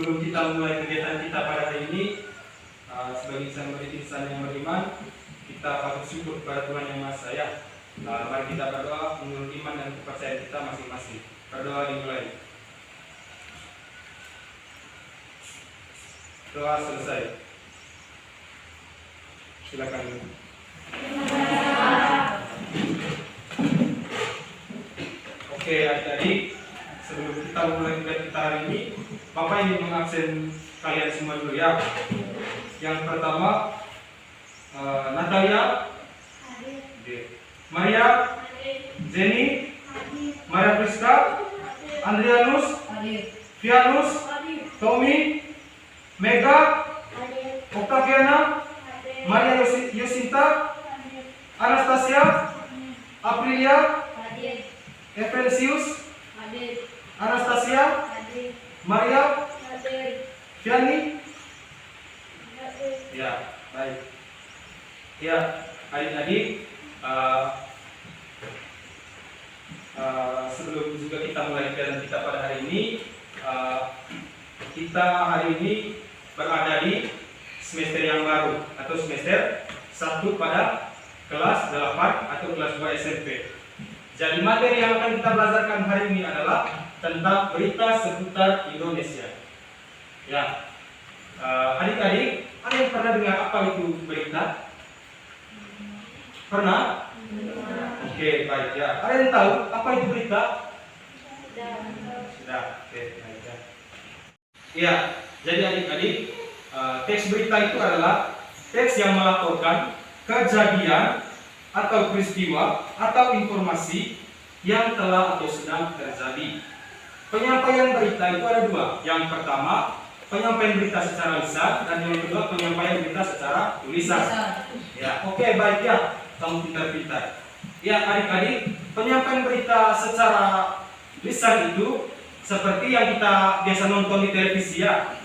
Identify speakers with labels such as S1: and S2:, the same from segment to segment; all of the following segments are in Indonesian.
S1: sebelum kita mulai kegiatan kita pada hari ini, sebagai insan yang beriman, kita patut syukur kepada Tuhan Yang Maha Esa ya. Mari kita berdoa menurut iman dan kepercayaan kita masing-masing. Berdoa dimulai. Doa selesai. Silakan. Oke, adik-adik, sebelum kita mulai kegiatan kita hari ini, Bapak ingin mengabsen kalian semua dulu ya. Yang pertama, Natalia, Maria, Jenny, Maria Priska, Andrianus, Vianus, Tommy, Mega, Octaviana, Maria Yosinta, Anastasia, Aprilia, Evelisius, Anastasia, Maria, Vianney. Ya, baik. Ya, adik-adik, sebelum juga kita mulai kegiatan kita pada hari ini, kita hari ini berada di semester yang baru atau semester 1 pada kelas 8 atau kelas 2 SMP. Jadi materi yang akan kita belajarkan hari ini adalah tentang berita seputar Indonesia. Ya, adik-adik, ada yang pernah dengar apa itu berita? Pernah? Oke, baik ya. Ada yang tahu apa itu berita? Sudah. Oke, baik ya. Ya, jadi adik-adik, teks berita itu adalah teks yang melaporkan kejadian atau peristiwa atau informasi yang telah atau sedang terjadi. Penyampaian berita itu ada dua. Yang pertama, penyampaian berita secara lisan, dan yang kedua, penyampaian berita secara tulisan. Ya, oke, baik ya. Kamu pintar-pintar. Ya, adik-adik, penyampaian berita secara lisan itu seperti yang kita biasa nonton di televisi ya.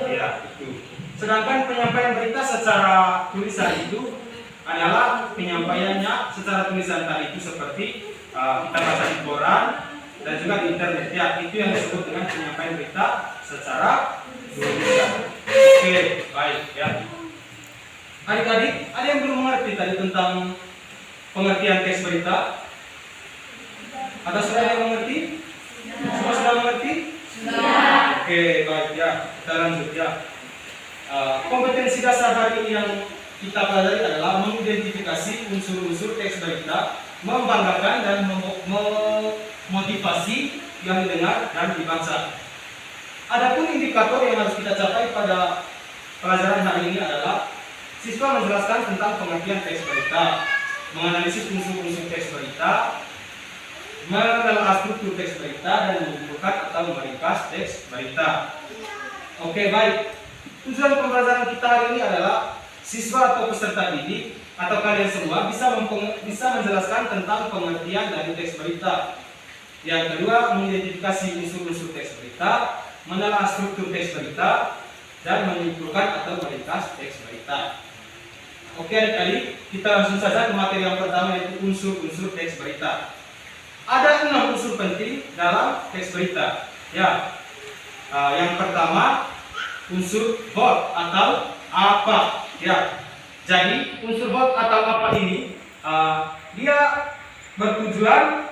S1: Ya, itu. Sedangkan penyampaian berita secara tulisan itu adalah penyampaiannya secara tulisan tadi itu seperti kita baca di koran dan juga di internet ya. Itu yang disebut dengan penyampaian berita secara tulisan. Oke, baik ya. Adik-adik, ada yang belum mengerti tadi tentang pengertian teks berita? Ada sudah yang mengerti? Semua sudah mengerti? Sudah. Oke, baik ya. Kita lanjut ya. Kompetensi dasar hari ini yang kita pelajari adalah mengidentifikasi unsur-unsur teks berita, membanggakan dan memotivasi yang didengar dan dibaca. Adapun indikator yang harus kita capai pada pelajaran hari ini adalah siswa menjelaskan tentang pengertian teks berita, menganalisis unsur-unsur teks berita, menelaah struktur teks berita, dan mengumpulkan atau meringkas teks berita. Oke, baik. Tujuan pembelajaran kita hari ini adalah siswa atau peserta didik atau kalian semua bisa menjelaskan tentang pengertian dari teks berita. Yang kedua, mengidentifikasi unsur-unsur teks berita, menelaah struktur teks berita, dan menyimpulkan atau meringkas teks berita. Oke adik-adik, kita langsung saja ke materi yang pertama, yaitu unsur-unsur teks berita. Ada 6 unsur penting dalam teks berita. Ya, yang pertama unsur hot atau apa. Ya, jadi unsur hot atau apa ini dia bertujuan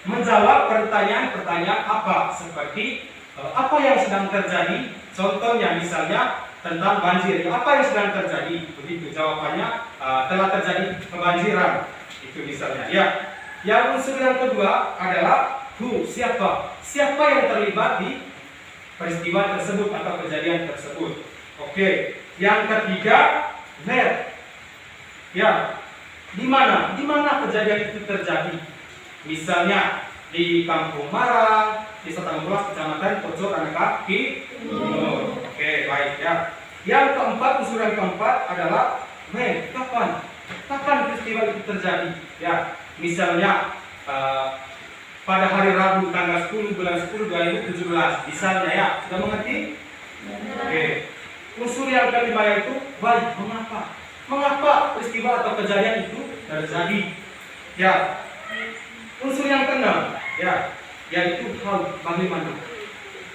S1: menjawab pertanyaan-pertanyaan apa, seperti apa yang sedang terjadi. Contohnya misalnya tentang banjir, apa yang sedang terjadi, begitu jawabannya, telah terjadi kebanjiran, itu misalnya ya. Yang unsur yang kedua adalah who, siapa yang terlibat di peristiwa tersebut atau kejadian tersebut. Oke, yang ketiga where, ya, di mana kejadian itu terjadi. Misalnya di Kampung Marang, Desa Tanggulas, Kecamatan Pojok Aneka Timur. Oke, baik ya. Yang keempat, unsur yang keempat adalah when, kapan peristiwa itu terjadi. Ya, misalnya pada hari Rabu tanggal 10 bulan 10 2017, misalnya ya. Sudah mengerti? Oke. Unsur yang kelima yaitu why, mengapa peristiwa atau kejadian itu terjadi. Ya. Unsur yang keenam ya, yaitu how, bagaimana.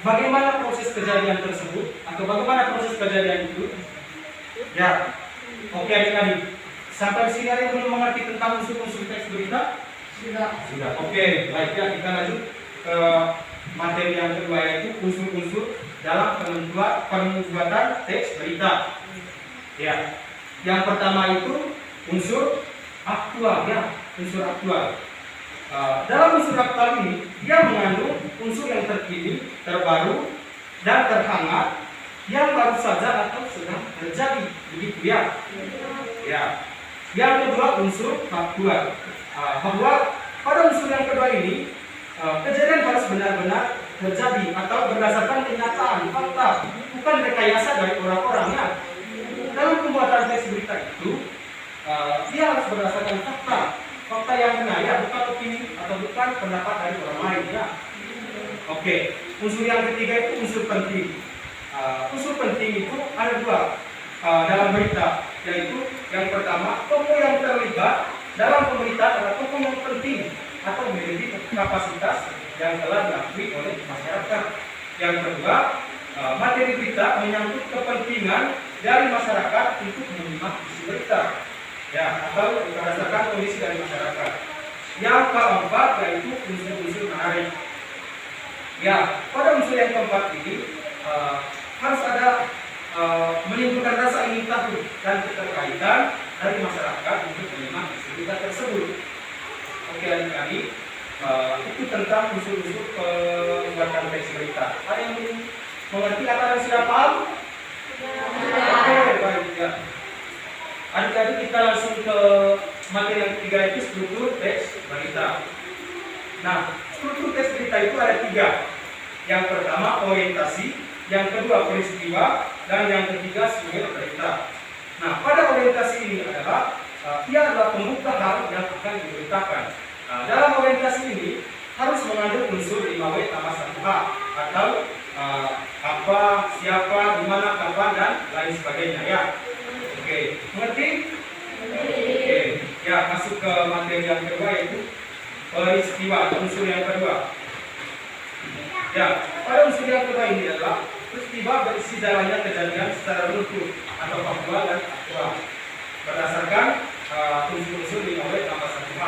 S1: bagaimana proses kejadian tersebut atau bagaimana proses kejadian itu? Ya, oke adik-adik. Sampai di sini ada yang belum mengerti tentang unsur-unsur teks berita? Sudah. Oke, baik ya, kita lanjut ke materi yang kedua, yaitu unsur-unsur dalam pembuatan teks berita. Ya, yang pertama itu unsur aktual, ya, unsur aktual. Dalam unsur aktual ini, dia mengandung unsur yang terkini, terbaru, dan terhangat yang baru saja atau sedang terjadi, begitu ya. Ya. Yang kedua unsur faktual, bahwa pada unsur yang kedua ini kejadian harus benar-benar terjadi atau berdasarkan kenyataan, fakta, bukan rekayasa dari orang-orangnya. Dalam pembuatan teks berita itu, dia harus berdasarkan fakta yang benar, ya, bukan opini atau bukan pendapat dari orang lain, ya. Oke, unsur yang ketiga itu unsur penting. Unsur penting itu ada dua dalam berita, yaitu yang pertama, tokoh yang terlibat dalam pemberitaan adalah tokoh yang penting atau memiliki kapasitas yang telah diakui oleh masyarakat. Yang kedua, materi berita menyangkut kepentingan dari masyarakat untuk menyimak isi berita, ya, atau berdasarkan kondisi dari masyarakat. Yang keempat yaitu unsur-unsur menarik. Ya, pada unsur yang keempat ini harus ada menimbulkan rasa ingin tahu dan keterkaitan dari masyarakat untuk menyimak isi berita tersebut. Oke adik-adik, itu tentang unsur-unsur pembuatan teks berita. Ada yang belum mengerti atau yang sudah paham? Oke, baik ya. Adik-adik, kita langsung ke materi yang ketiga, yaitu struktur teks berita. Nah, struktur teks berita itu ada tiga. Yang pertama orientasi, yang kedua peristiwa, dan yang ketiga sumber berita. Nah, pada orientasi ini adalah ia adalah pembuka hal yang akan diberitakan. Dalam orientasi ini harus mengandung unsur 5W tambah 1H atau apa, siapa, di mana, kapan, dan lain sebagainya, ya. Oke, mengerti? Oke, ya, masuk ke materi yang kedua, yaitu peristiwa, unsur yang kedua. Ya, pada unsur yang kedua ini adalah peristiwa berisi dalamnya kejadian secara runtut atau faktual dan aktual berdasarkan unsur-unsur 5W tambah 1H.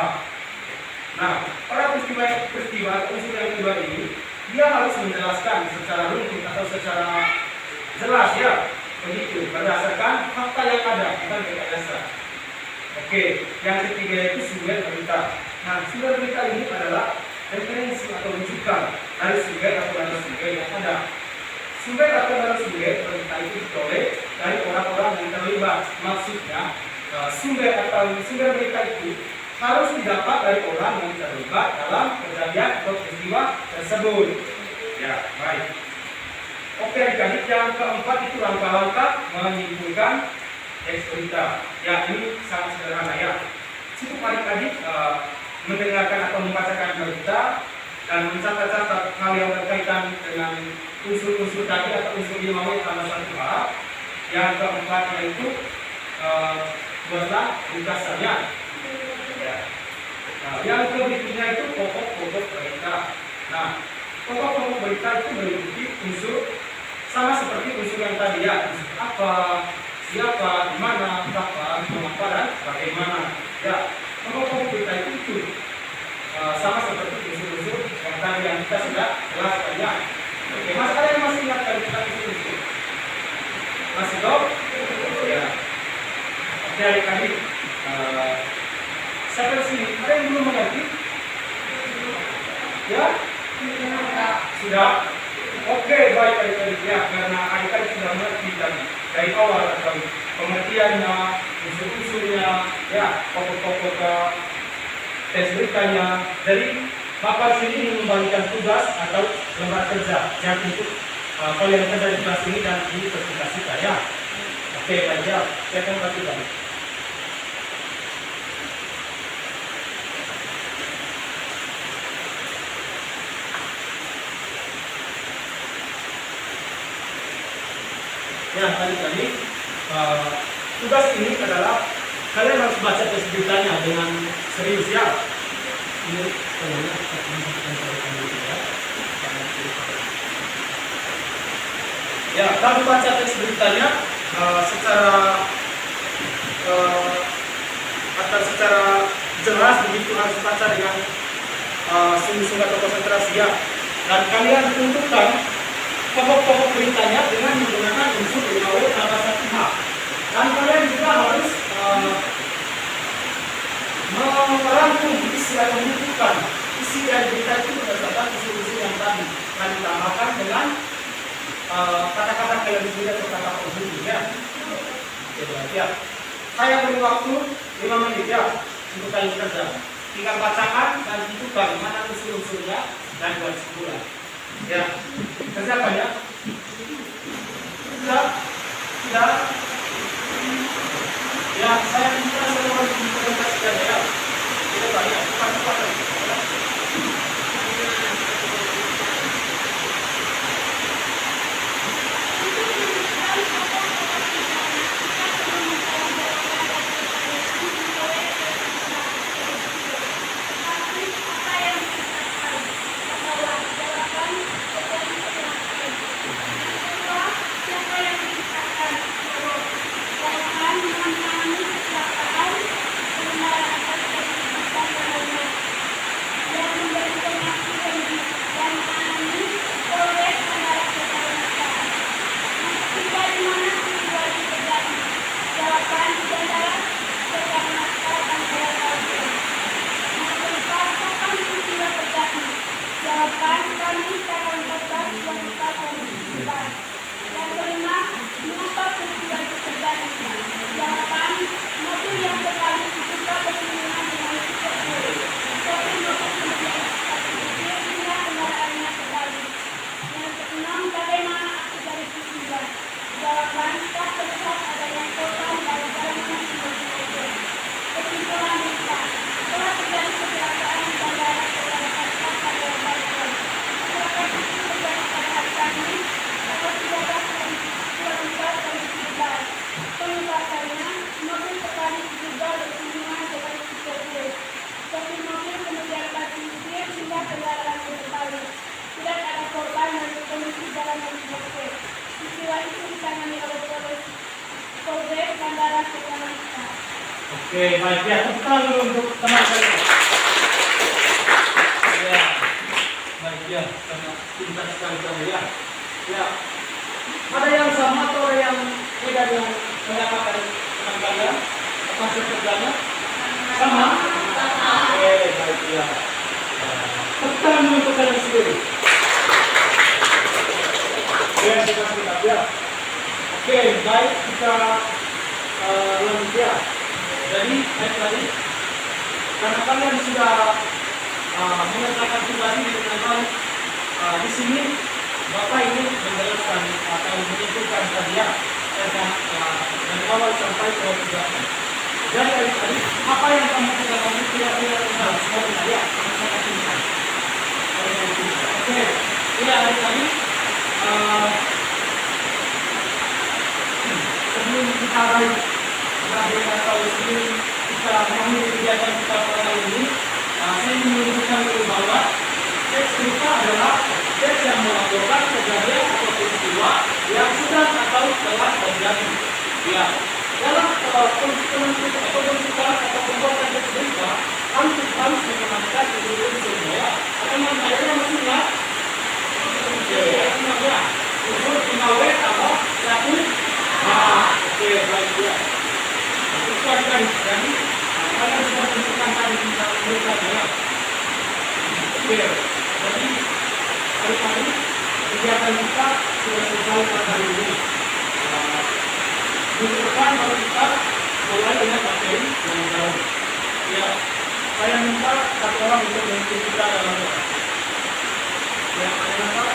S1: Nah, pada peristiwa unsur yang kedua ini, dia harus menjelaskan secara runtut atau secara jelas, ya, begitu, berdasarkan fakta yang ada, bukan rekayasa. Oke, yang ketiga itu sumber berita. Nah, sumber berita ini adalah referensi atau rujukan dari sumber atau narasumber yang ada. Sumber atau narasumber berita itu diperoleh dari orang-orang yang terlibat. Maksudnya, sumber berita itu harus didapat dari orang yang terlibat dalam kejadian atau peristiwa tersebut. Ya, baik. Oke adik-adik, yang keempat itu langkah-langkah menyimpulkan teks berita. Ya, ini sangat sederhana, ya. Cukup adik-adik mendengarkan atau membacakan berita dan mencatat-catat hal yang berkaitan dengan unsur-unsur tadi atau unsur 5W tambah 1H. Yang keempat yaitu buatlah ringkasannya. Ya. Nah, yang berikutnya itu pokok-pokok berita. Nah, pokok-pokok berita itu meliputi unsur sama seperti unsur yang tadi, ya, unsur apa, siapa, di mana, kapan, mengapa, dan bagaimana. Ya, pokok-pokok berita itu sama seperti unsur-unsur yang tadi yang kita sudah jelaskan, ya. Oke, masih ada yang masih ingat dari kita unsur-unsur? Masih tahu? Ya. Oke, adik-adik, sampai sini ada yang belum mengerti? Ya? Sudah? Oke, baik adik-adik, ya, karena adik-adik sudah mengerti tadi dari awal atau pengertiannya, unsur-unsurnya, ya, pokok-pokok teks beritanya. Jadi Bapak sini mengembalikan tugas atau lembar kerja yang untuk kalian kerja di kelas ini dan dipresentasikan, ya. Oke, baik, ya, saya akan lakukan. Ya, tadi tugas ini adalah kalian harus baca teks beritanya dengan serius, ya. Ini Ya, kami baca teks beritanya secara atau secara jelas begitu, harus baca dengan sungguh-sungguh atau konsentrasi ya. Dan kalian tentukan pokok-pokok beritanya dengan menggunakan unsur 5W tambah 1H. Dan kalian juga harus merangkum isi atau menentukan isi dari berita itu berdasarkan unsur-unsur yang tadi dan ditambahkan dengan kata-kata kalian sendiri atau kata penghubung ya. Ya. Saya beri waktu 5 menit ya untuk kalian kerja. Tinggal bacakan dan tentukan mana unsur-unsurnya dan buat kesimpulan. Ya, kerjakan ya. Sudah. Ya, saya minta semua dipresentasikan ya. Kita banyak, cepat-cepat. Oke, baik ya, kita dulu untuk teman saya. Ya, baik ya, karena pintar sekali kamu ya. Ya, ada yang sama atau ada yang beda dengan pendapat dari teman kalian? Hasil kerjanya sama? Oke, baik ya. Tekan untuk kalian sendiri. Ya, kita siap ya. Oke, baik kita lanjut ya. Jadi, baik tadi, karena kalian sudah mengerjakan pribadi dengan baik, di sini Bapak ini menjelaskan atau menyimpulkan tadi ya, tentang dari awal sampai ke tujuan. Jadi tadi, apa yang kamu kerjakan itu kira-kira tentang semua ya, sangat tinggi. Oke, ya hari tadi sebelum kita baik atau sebelum kita mengambil kegiatan kita pada hari ini, saya ingin menunjukkan dulu bahwa teks berita adalah teks yang melaporkan kejadian atau peristiwa yang sudah atau telah terjadi. Ya, dalam penuntutan atau pembuatan teks berita harus mengamankan unsur ya. Atau namanya maksudnya ya, unsur 5W atau 1H. Oke, baik ya. Itu akan jadi kalian sudah tentukan tadi tentang beritanya ya. Oke, jadi hari-hari kegiatan kita sudah selesai pada hari ini. Minggu depan baru kita mulai dengan materi yang baru. Ya, saya minta satu orang untuk memimpin kita dalam doa. Ya, ada Pak?